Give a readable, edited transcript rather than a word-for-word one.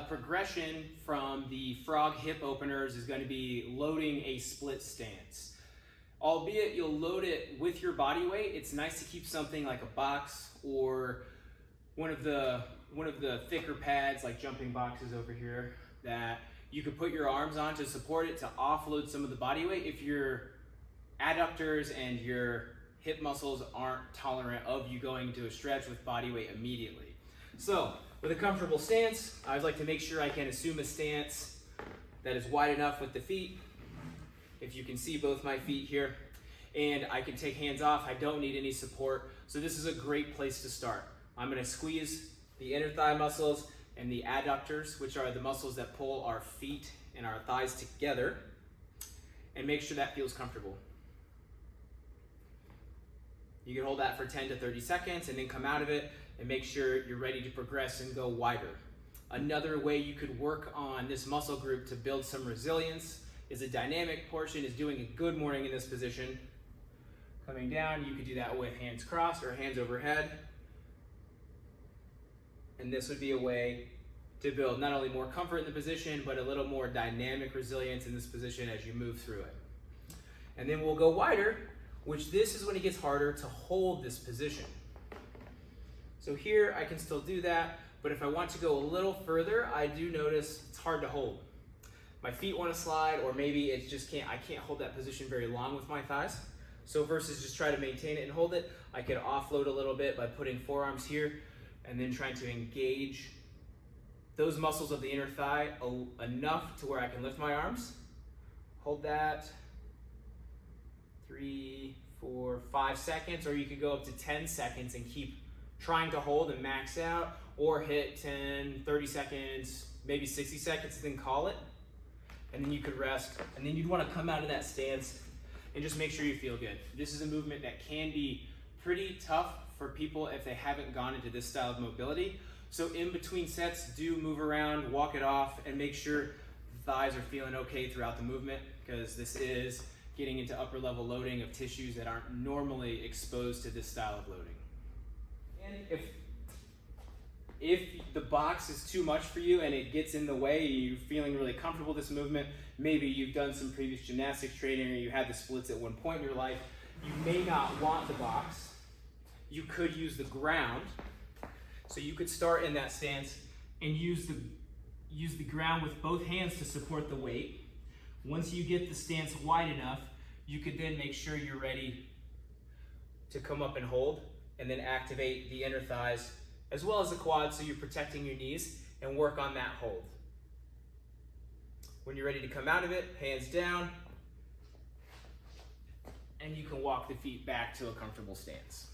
progression from the frog hip openers is going to be loading a split stance. Albeit you'll load it with your body weight, it's nice to keep something like a box or one of the thicker pads like jumping boxes over here that you could put your arms on to support it, to offload some of the body weight if your adductors and your hip muscles aren't tolerant of you going to a stretch with body weight immediately. So with a comfortable stance, I like to make sure I can assume a stance that is wide enough with the feet. If you can see both my feet here, and I can take hands off, I don't need any support. So this is a great place to start. I'm gonna squeeze the inner thigh muscles and the adductors, which are the muscles that pull our feet and our thighs together, and make sure that feels comfortable. You can hold that for 10 to 30 seconds and then come out of it and make sure you're ready to progress and go wider. Another way you could work on this muscle group to build some resilience is a dynamic portion, is doing a good morning in this position. Coming down, you could do that with hands crossed or hands overhead. And this would be a way to build not only more comfort in the position, but a little more dynamic resilience in this position as you move through it. And then we'll go wider, which this is when it gets harder to hold this position. So here I can still do that, but if I want to go a little further, I do notice it's hard to hold. My feet want to slide, or maybe it's just I can't hold that position very long with my thighs. So versus just try to maintain it and hold it, I could offload a little bit by putting forearms here and then trying to engage those muscles of the inner thigh enough to where I can lift my arms. Hold that 3, 4, 5 seconds, or you could go up to 10 seconds and keep trying to hold and max out, or hit 10, 30 seconds, maybe 60 seconds, and then call it. And then you could rest, and then you'd want to come out of that stance and just make sure you feel good. This is a movement that can be pretty tough for people if they haven't gone into this style of mobility. So in between sets, do move around, walk it off, and make sure the thighs are feeling okay throughout the movement, because this is getting into upper level loading of tissues that aren't normally exposed to this style of loading. And if the box is too much for you and it gets in the way, you're feeling really comfortable with this movement, maybe you've done some previous gymnastics training or you had the splits at one point in your life, you may not want the box. You could use the ground. So you could start in that stance and use the ground with both hands to support the weight. Once you get the stance wide enough, you could then make sure you're ready to come up and hold, and then activate the inner thighs as well as the quads, so you're protecting your knees, and work on that hold. When you're ready to come out of it, hands down, and you can walk the feet back to a comfortable stance.